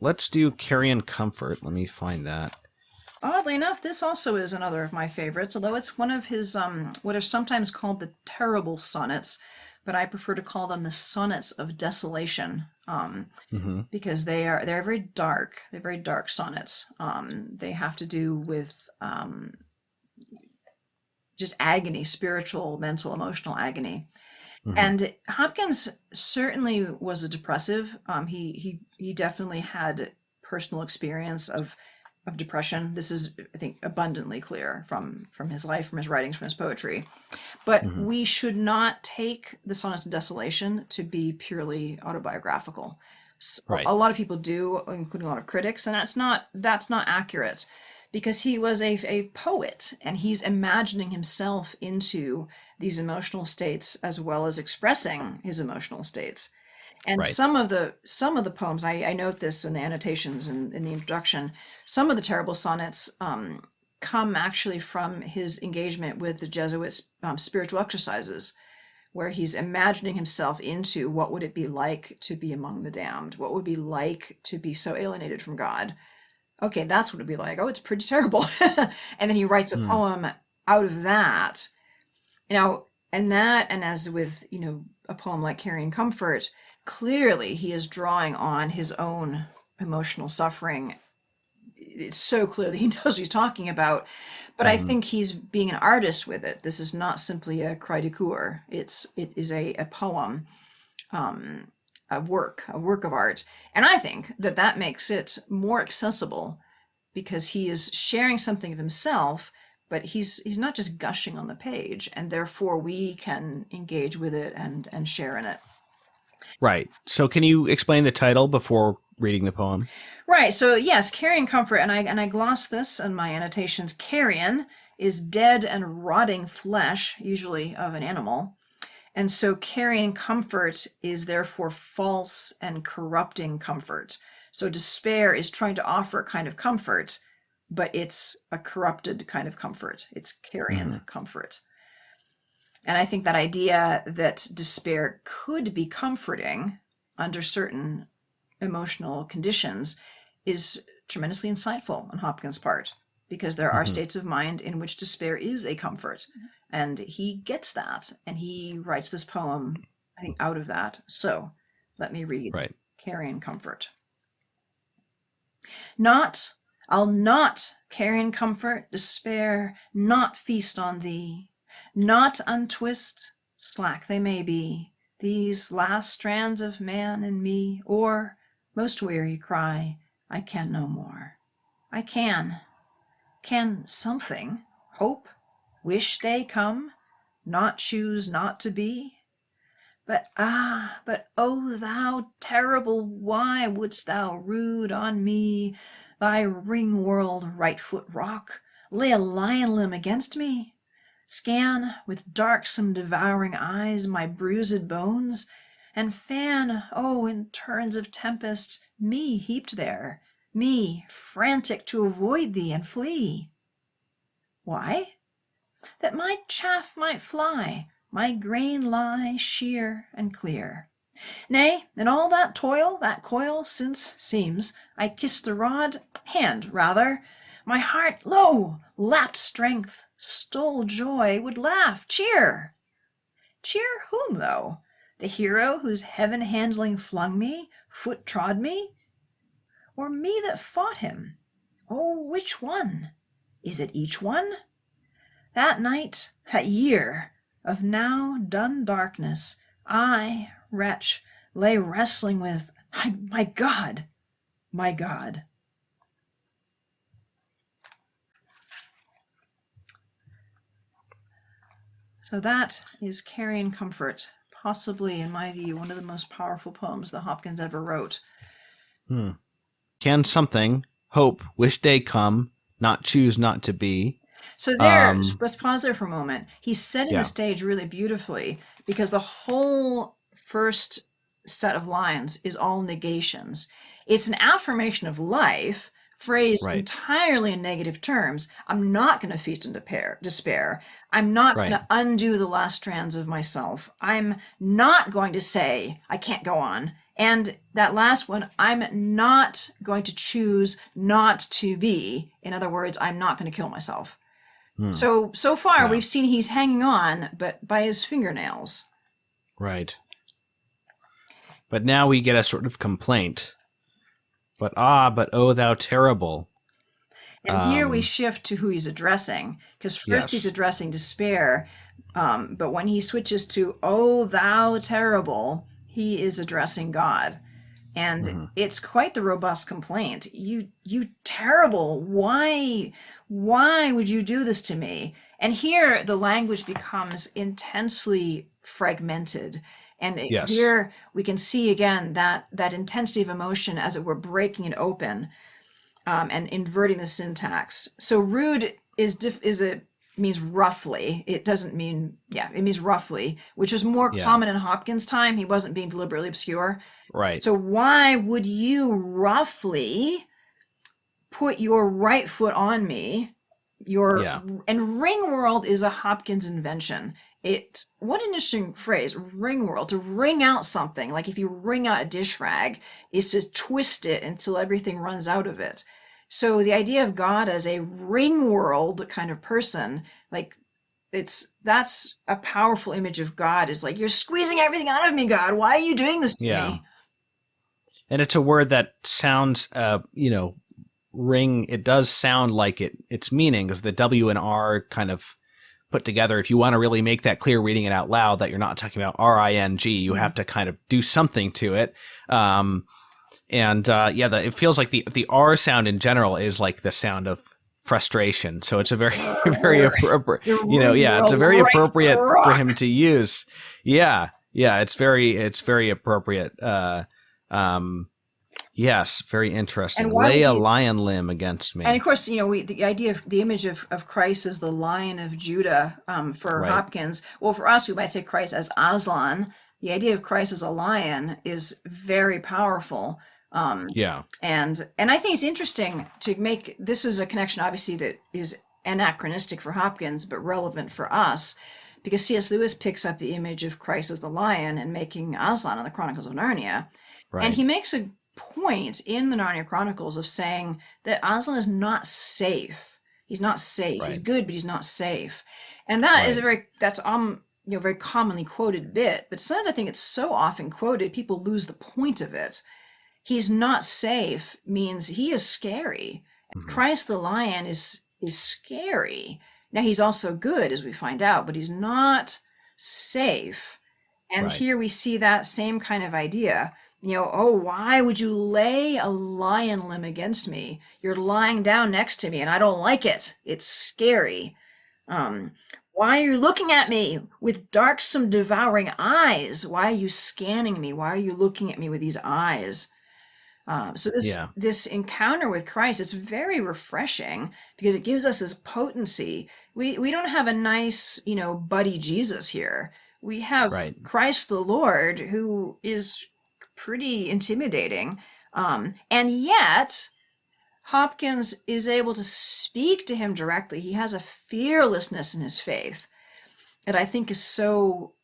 let's do Carrion Comfort. Let me find that. Oddly enough, this also is another of my favorites, although it's one of his what are sometimes called the terrible sonnets, but I prefer to call them the sonnets of desolation, Hmm. because they're very dark. They're very dark sonnets. They have to do with just agony, spiritual, mental, emotional agony. Hmm. And Hopkins certainly was a depressive. He definitely had personal experience of depression. This is, I think, abundantly clear from his life, from his writings, from his poetry. But Hmm. we should not take the Sonnets of Desolation to be purely autobiographical. Right. A lot of people do, including a lot of critics, and that's not accurate, because he was a poet and he's imagining himself into these emotional states as well as expressing his emotional states. And Right. some of the poems, I note this in the annotations and in the introduction, some of the terrible sonnets come actually from his engagement with the Jesuits' spiritual exercises, where he's imagining himself into what would it be like to be among the damned, what would it be like to be so alienated from God. Okay, that's what it'd be like. Oh, it's pretty terrible. And then he writes a Mm. poem out of that. Now, and that, and as with, a poem like Carrying Comfort, clearly he is drawing on his own emotional suffering. It's so clear that he knows what he's talking about. But I Hmm. think he's being an artist with it. This is not simply a cri de coeur. It is a poem, a work of art. And I think that that makes it more accessible, because he is sharing something of himself, but he's not just gushing on the page, and therefore we can engage with it and share in it. Right. So can you explain the title before reading the poem? Right. So yes, carrion comfort, and I glossed this in my annotations. Carrion is dead and rotting flesh, usually of an animal. And so carrying comfort is therefore false and corrupting comfort. So despair is trying to offer a kind of comfort, but it's a corrupted kind of comfort. It's Hmm. carrion comfort. And I think that idea that despair could be comforting under certain emotional conditions is tremendously insightful on Hopkins' part, because there are Hmm. states of mind in which despair is a comfort. And he gets that, and he writes this poem, I think, out of that. So let me read Right. Carrion Comfort. Not, I'll not, Carrion Comfort, despair, not feast on thee, not untwist, slack they may be, these last strands of man and me, or, most weary, cry, I can no more. I can something, hope, wish day come, not choose not to be? But oh thou terrible, why wouldst thou rude on me thy ring-whirled right foot rock, lay a lion limb against me, scan with darksome devouring eyes my bruised bones, and fan, oh, in turns of tempest, me heaped there, me frantic to avoid thee and flee? Why? That my chaff might fly, my grain lie sheer and clear. Nay, in all that coil, since, seems, I kissed the rod, hand rather, my heart, lo, lapped strength, stole joy, would laugh, cheer. Cheer whom, though? The hero whose heaven-handling flung me, foot trod me? Or me that fought him? Oh, which one? Is it each one? That night, that year of now done darkness, I, wretch, lay wrestling with my God, my God. So that is Carrion Comfort, possibly, in my view, one of the most powerful poems that Hopkins ever wrote. Hmm. Can something, hope, wish day come, not choose not to be? So there, Um, let's pause there for a moment. He's setting the yeah. stage really beautifully, because the whole first set of lines is all negations. It's an affirmation of life phrased Right. entirely in negative terms. I'm not going to feast in despair. I'm not going Right. to undo the last strands of myself. I'm not going to say I can't go on. And that last one, I'm not going to choose not to be. In other words, I'm not going to kill myself. So far, we've seen he's hanging on, but by his fingernails. Right. But now we get a sort of complaint. But oh, thou terrible. And here we shift to who he's addressing, because first he's addressing despair, but when he switches to, oh, thou terrible, he is addressing God. And it's quite the robust complaint. You terrible, why would you do this to me? And here the language becomes intensely fragmented. And here we can see again that intensity of emotion, as it were, breaking it open and inverting the syntax. So rude means roughly. It doesn't mean, it means roughly, which is more common in Hopkins' time. He wasn't being deliberately obscure. Right. So why would you roughly put your right foot on me? And ring world is a Hopkins invention. What an interesting phrase, ring world, to wring out something. Like if you wring out a dish rag, is to twist it until everything runs out of it. So the idea of God as a ring world kind of person, like that's a powerful image of God, is like, you're squeezing everything out of me, God. Why are you doing this to me? And it's a word that sounds, ring, it does sound like its meaning, because the W and R kind of put together. If you want to really make that clear reading it out loud, that you're not talking about RING, you have to kind of do something to it. It feels like the R sound in general is like the sound of frustration. So it's a very, very appropriate, it's a very appropriate for him to use. Yeah. It's very appropriate. Yes, very interesting. Lay a lion limb against me. And of course, the idea of the image of Christ as the Lion of Judah for Hopkins. Well, for us, we might say Christ as Aslan. The idea of Christ as a lion is very powerful. And I think it's interesting to make, this is a connection obviously that is anachronistic for Hopkins, but relevant for us, because C.S. Lewis picks up the image of Christ as the lion and making Aslan in the Chronicles of Narnia. Right. And he makes a point in the Narnia Chronicles of saying that Aslan is not safe. He's not safe. Right. He's good, but he's not safe. And that is very commonly quoted bit, but sometimes I think it's so often quoted, people lose the point of it. He's not safe means he is scary. Christ the lion is scary. Now he's also good, as we find out, but he's not safe. And here we see that same kind of idea. Why would you lay a lion limb against me? You're lying down next to me and I don't like it. It's scary. Why are you looking at me with darksome devouring eyes? Why are you scanning me? Why are you looking at me with these eyes? So this encounter with Christ is very refreshing, because it gives us this potency. We don't have a nice, buddy Jesus here. We have Christ the Lord, who is pretty intimidating. And yet Hopkins is able to speak to him directly. He has a fearlessness in his faith that I think is so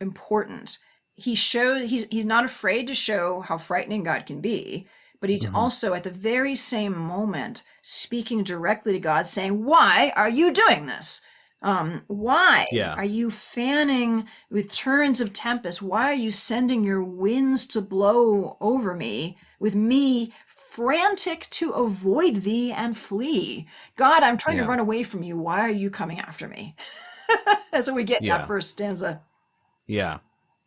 important. He's not afraid to show how frightening God can be, but he's also at the very same moment speaking directly to God, saying, why are you doing this? Why are you fanning with turns of tempest? Why are you sending your winds to blow over me, with me frantic to avoid thee and flee? God, I'm trying to run away from you. Why are you coming after me? So we get that first stanza. Yeah.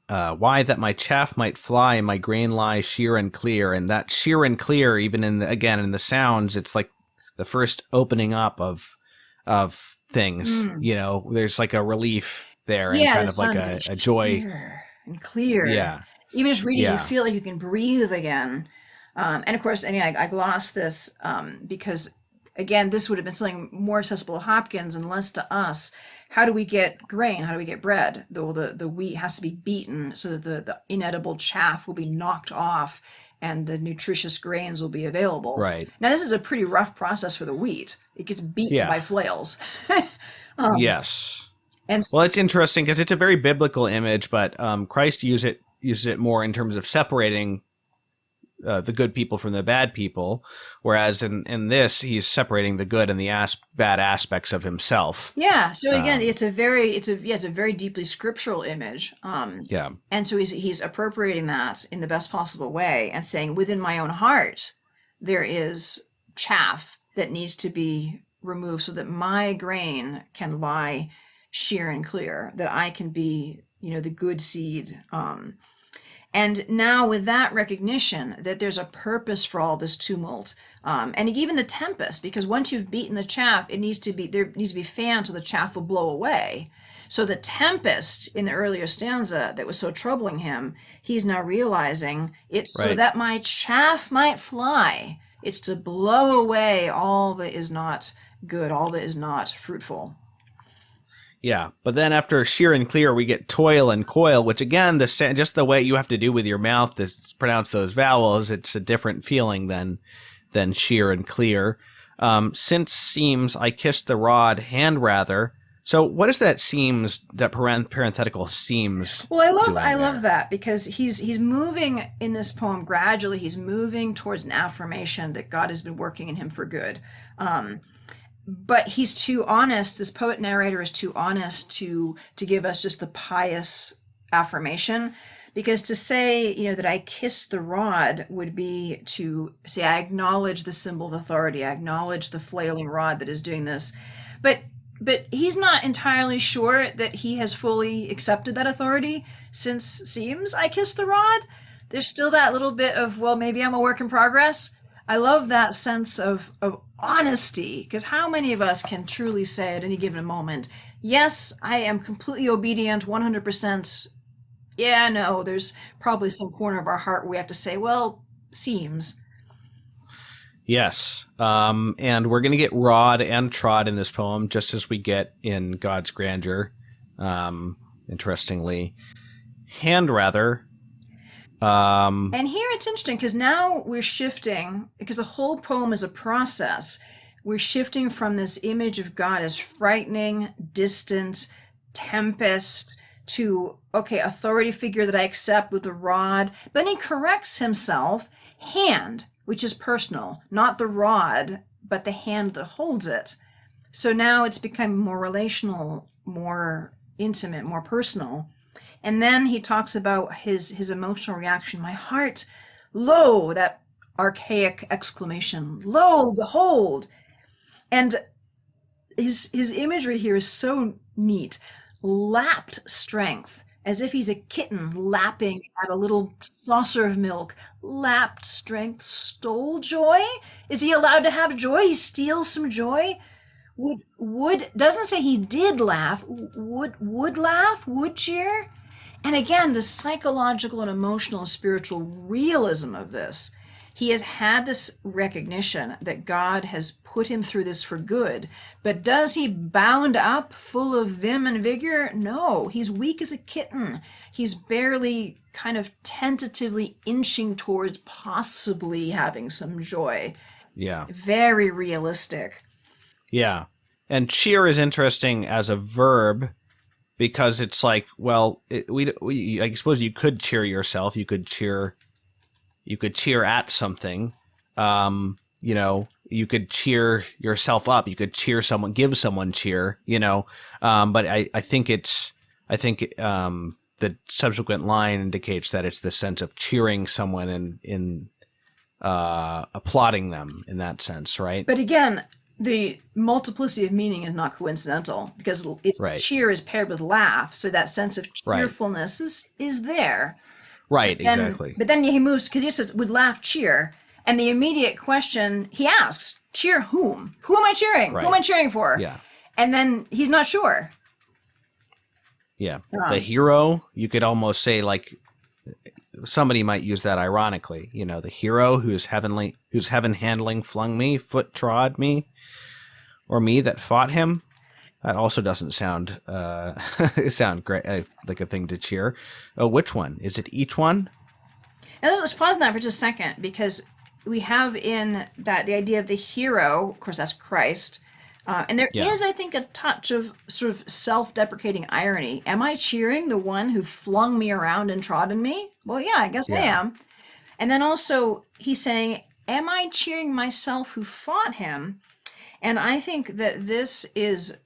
Why that my chaff might fly and my grain lie sheer and clear. And that sheer and clear, even in the sounds, it's like the first opening up of things. There's like a relief there, and kind of like a joy. Clear. Yeah. Even just reading, you feel like you can breathe again. And of course, I glossed this because, again, this would have been something more accessible to Hopkins and less to us. How do we get grain? How do we get bread? The wheat has to be beaten so that the inedible chaff will be knocked off and the nutritious grains will be available. Right. Now, this is a pretty rough process for the wheat. It gets beaten by flails. Yes. And well, it's interesting because it's a very biblical image, but Christ uses it more in terms of separating the good people from the bad people, whereas in this he's separating the good and the bad aspects of himself. Yeah. So again, Um, it's a very deeply scriptural image. yeah, And so he's appropriating that in the best possible way and saying, within my own heart, there is chaff that needs to be removed so that my grain can lie sheer and clear, that I can be, the good seed. And now with that recognition that there's a purpose for all this tumult, and even the tempest, because once you've beaten the chaff, there needs to be fan so the chaff will blow away. So the tempest in the earlier stanza that was so troubling him, he's now realizing it's so right. that my chaff might fly. It's to blow away all that is not good, all that is not fruitful. Yeah, but then after sheer and clear, we get toil and coil, which again, just the way you have to do with your mouth to pronounce those vowels, it's a different feeling than sheer and clear. Since seems I kissed the rod hand rather. So what is that seems, that parenthetical seems? Well, I love that, because he's moving in this poem gradually. He's moving towards an affirmation that God has been working in him for good. But he's too honest. This poet narrator is too honest to give us just the pious affirmation, because to say, that I kissed the rod would be to say, I acknowledge the symbol of authority. I acknowledge the flailing rod that is doing this. But he's not entirely sure that he has fully accepted that authority, since seems I kissed the rod. There's still that little bit of, well, maybe I'm a work in progress. I love that sense of honesty, because how many of us can truly say at any given moment, yes, I am completely obedient, 100%. Yeah, no, there's probably some corner of our heart where we have to say, well, seems. Yes. And we're going to get rod and trod in this poem, just as we get in God's Grandeur. Interestingly. Hand rather. And here it's interesting, because now we're shifting, because the whole poem is a process. We're shifting from this image of God as frightening, distant, tempest, to, okay, authority figure that I accept with the rod. But then he corrects himself, hand, which is personal, not the rod, but the hand that holds it. So now it's becoming more relational, more intimate, more personal. And then he talks about his emotional reaction. My heart, lo, that archaic exclamation, lo, behold. And his imagery here is so neat. Lapped strength, as if he's a kitten lapping at a little saucer of milk. Lapped strength, stole joy. Is he allowed to have joy? He steals some joy. Would doesn't say he did laugh. Would laugh, would cheer. And again, the psychological and emotional and spiritual realism of this. He has had this recognition that God has put him through this for good. But does he bound up full of vim and vigor? No, he's weak as a kitten. He's barely kind of tentatively inching towards possibly having some joy. Yeah. Very realistic. Yeah. And cheer is interesting as a verb, because it's like, well, I suppose you could cheer yourself. You could cheer at something. You could cheer yourself up. You could cheer someone, give someone cheer. But I think the subsequent line indicates that it's the sense of cheering someone and applauding them in that sense, right? But again, the multiplicity of meaning is not coincidental, because Right. cheer is paired with laugh, so that sense of cheerfulness is there. Right, exactly. But then he moves, because he says, would laugh cheer, and the immediate question he asks, cheer whom? Who am I cheering? Right. Who am I cheering for? Yeah. And then he's not sure. Yeah. The hero, you could almost say, like, somebody might use that ironically, the hero who's heaven handling flung me, foot trod me, or me that fought him. That also doesn't sound great, like a thing to cheer. Oh, which one? Is it each one? And let's pause on that for just a second, because we have in that the idea of the hero, of course, that's Christ. And there is, I think, a touch of sort of self-deprecating irony. Am I cheering the one who flung me around and trod on me? Well, yeah, I guess I am. And then also he's saying, am I cheering myself who fought him? And I think that this is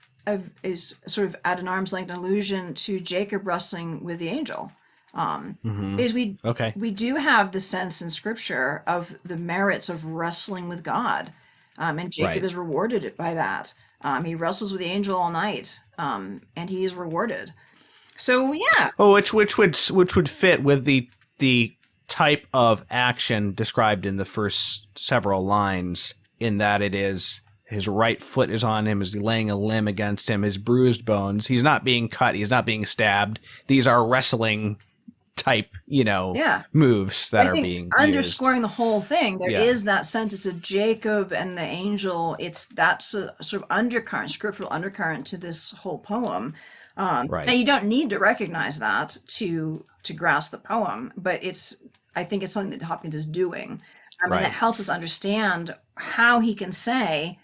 sort of at an arm's length allusion to Jacob wrestling with the angel. Because Okay. we do have the sense in scripture of the merits of wrestling with God. And Jacob Right. is rewarded by that. He wrestles with the angel all night, and he is rewarded. So yeah. Oh, which would fit with the type of action described in the first several lines, in that it is his right foot is on him, is laying a limb against him, his bruised bones. He's not being cut. He's not being stabbed. These are wrestling type, moves that are being underscoring used. the whole thing. There is that sense. It's a Jacob and the angel. That's a sort of undercurrent, scriptural undercurrent to this whole poem. Right. Now you don't need to recognize that to grasp the poem, but I think it's something that Hopkins is doing. And it helps us understand how he can say,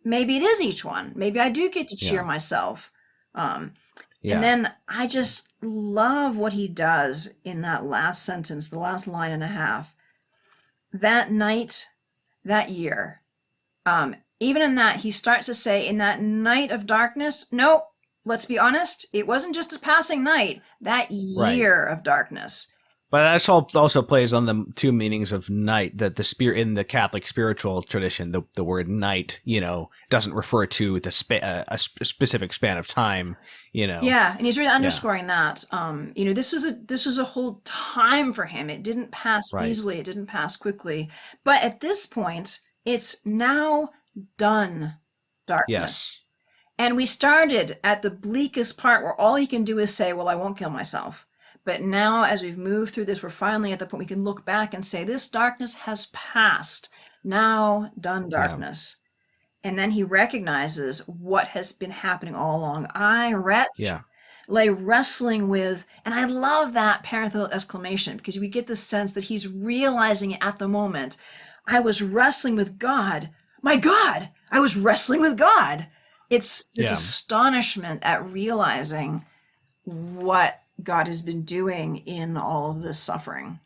maybe it is each one. Maybe I do get to cheer myself. And then I just love what he does in that last sentence, the last line and a half. That night, that year. Even in that, he starts to say, in that night of darkness, no, let's be honest, it wasn't just a passing night, that year of darkness. But that also plays on the two meanings of night, that the spirit in the Catholic spiritual tradition, the word night, doesn't refer to a specific span of time, Yeah, and he's really underscoring that. This was a whole time for him. It didn't pass easily. It didn't pass quickly. But at this point, it's now done darkness. Yes. And we started at the bleakest part where all he can do is say, well, I won't kill myself. But now, as we've moved through this, we're finally at the point we can look back and say, this darkness has passed. Now, done darkness. Yeah. And then he recognizes what has been happening all along. I, wretch, lay wrestling with, and I love that parenthetical exclamation, because we get the sense that he's realizing it at the moment. I was wrestling with God. My God, I was wrestling with God. It's this astonishment at realizing what God has been doing in all of this suffering.